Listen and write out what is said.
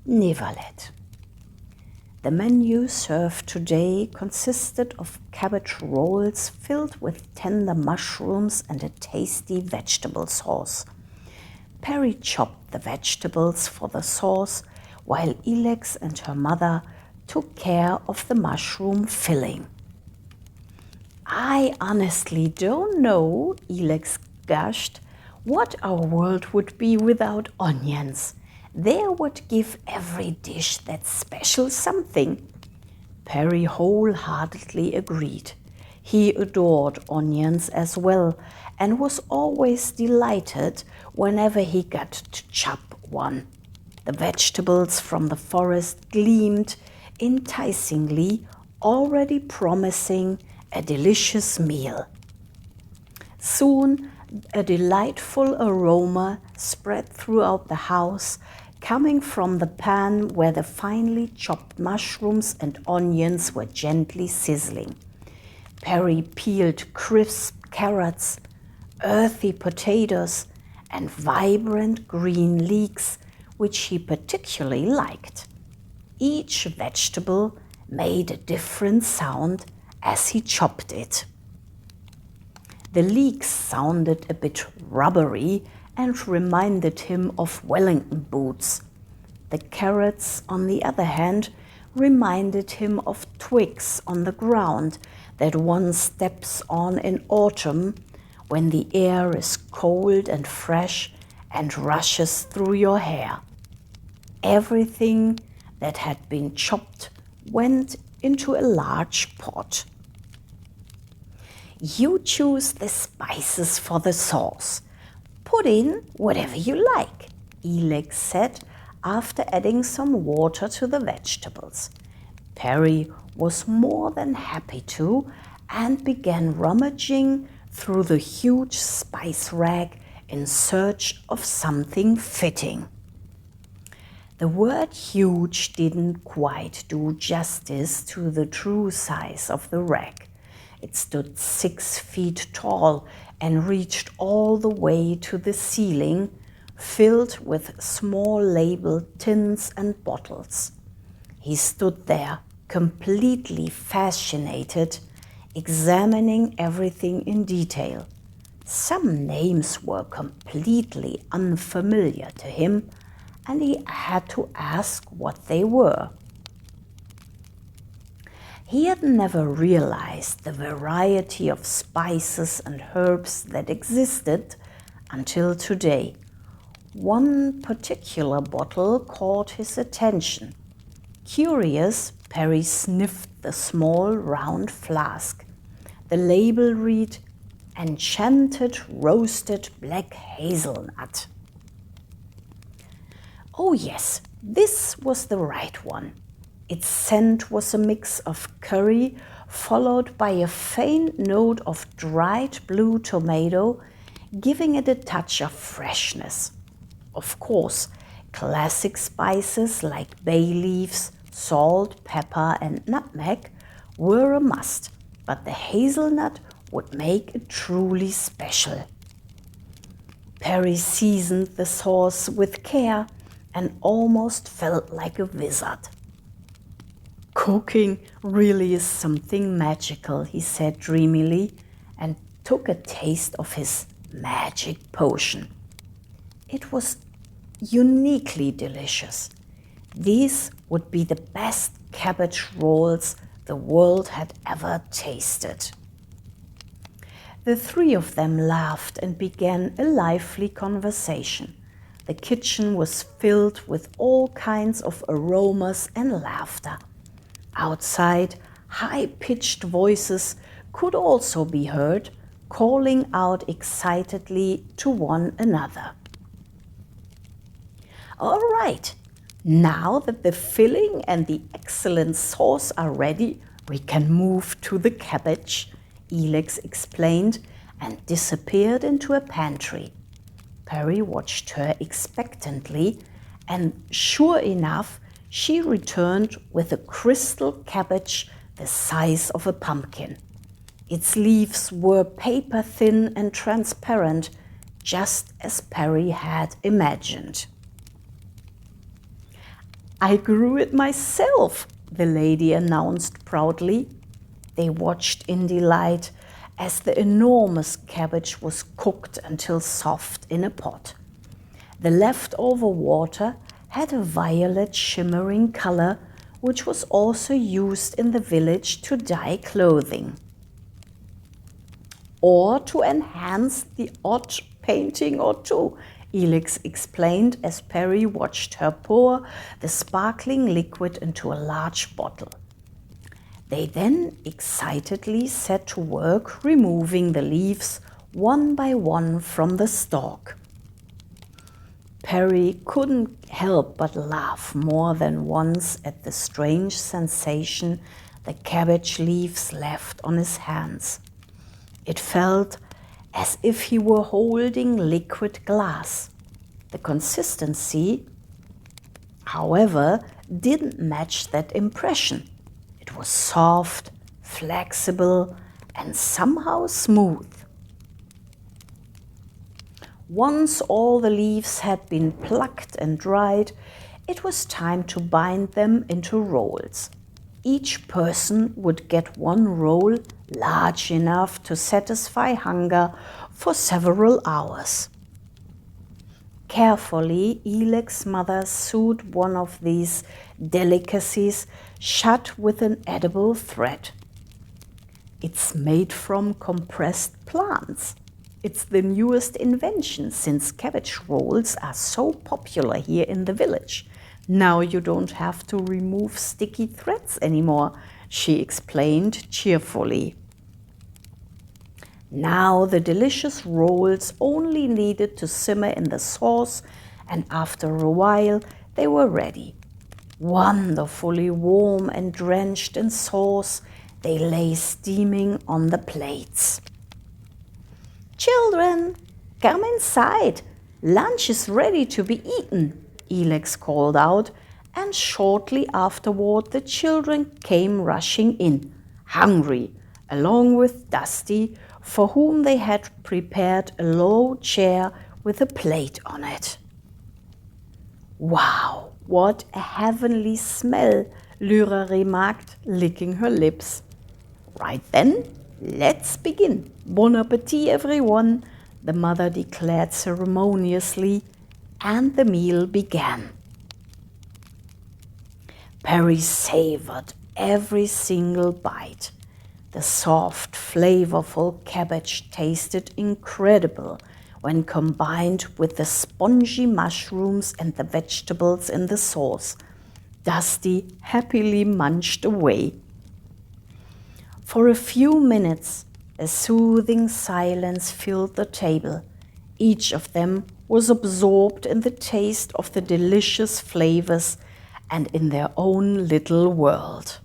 Nivaleth. The menu served today consisted of cabbage rolls filled with tender mushrooms and a tasty vegetable sauce. Perry chopped the vegetables for the sauce, while Elex and her mother took care of the mushroom filling. "I honestly don't know," Elex gushed, "what our world would be without onions. They would give every dish that special something." Perry wholeheartedly agreed. He adored onions as well and was always delighted whenever he got to chop one. The vegetables from the forest gleamed enticingly, already promising a delicious meal. Soon, a delightful aroma spread throughout the house, coming from the pan where the finely chopped mushrooms and onions were gently sizzling. Perry peeled crisp carrots, earthy potatoes, and vibrant green leeks, which he particularly liked. Each vegetable made a different sound as he chopped it. The leeks sounded a bit rubbery and reminded him of Wellington boots. The carrots, on the other hand, reminded him of twigs on the ground that one steps on in autumn when the air is cold and fresh and rushes through your hair. Everything that had been chopped went into a large pot. "You choose the spices for the sauce. Put in whatever you like," Elex said after adding some water to the vegetables. Perry was more than happy to and began rummaging through the huge spice rack in search of something fitting. The word huge didn't quite do justice to the true size of the rack. It stood 6 feet tall and reached all the way to the ceiling, filled with small labeled tins and bottles. He stood there, completely fascinated, examining everything in detail. Some names were completely unfamiliar to him, and he had to ask what they were. He had never realized the variety of spices and herbs that existed until today. One particular bottle caught his attention. Curious, Perry sniffed the small round flask. The label read, "Enchanted roasted black hazelnut." Oh yes, this was the right one. Its scent was a mix of curry followed by a faint note of dried blue tomato, giving it a touch of freshness. Of course, classic spices like bay leaves, salt, pepper, and nutmeg were a must, but the hazelnut would make it truly special. Perry seasoned the sauce with care and almost felt like a wizard. "Cooking really is something magical," he said dreamily, and took a taste of his magic potion. It was uniquely delicious. These would be the best cabbage rolls the world had ever tasted. The three of them laughed and began a lively conversation. The kitchen was filled with all kinds of aromas and laughter. Outside, high-pitched voices could also be heard, calling out excitedly to one another. "All right, now that the filling and the excellent sauce are ready, we can move to the cabbage," Elex explained and disappeared into a pantry. Perry watched her expectantly, and sure enough, she returned with a crystal cabbage the size of a pumpkin. Its leaves were paper-thin and transparent, just as Perry had imagined. "I grew it myself," the lady announced proudly. They watched in delight as the enormous cabbage was cooked until soft in a pot. The leftover water had a violet shimmering color, which was also used in the village to dye clothing or to enhance the odd painting or two, Elix explained as Perry watched her pour the sparkling liquid into a large bottle. They then excitedly set to work removing the leaves one by one from the stalk. Perry couldn't help but laugh more than once at the strange sensation the cabbage leaves left on his hands. It felt as if he were holding liquid glass. The consistency, however, didn't match that impression. It was soft, flexible, and somehow smooth. Once all the leaves had been plucked and dried, it was time to bind them into rolls. Each person would get one roll large enough to satisfy hunger for several hours. Carefully, Elix's mother sewed one of these delicacies shut with an edible thread. "It's made from compressed plants. It's the newest invention since cabbage rolls are so popular here in the village. Now you don't have to remove sticky threads anymore," she explained cheerfully. Now the delicious rolls only needed to simmer in the sauce, and after a while they were ready. Wonderfully warm and drenched in sauce, they lay steaming on the plates. "Children, come inside. Lunch is ready to be eaten," Elix called out, and shortly afterward the children came rushing in, hungry, along with Dusty, for whom they had prepared a low chair with a plate on it. "Wow, what a heavenly smell," Lyra remarked, licking her lips. "Right then, let's begin. Bon appetit, everyone," the mother declared ceremoniously, and the meal began. Perry savored every single bite. The soft, flavorful cabbage tasted incredible when combined with the spongy mushrooms and the vegetables in the sauce. Dusty happily munched away. For a few minutes, a soothing silence filled the table. Each of them was absorbed in the taste of the delicious flavors and in their own little world.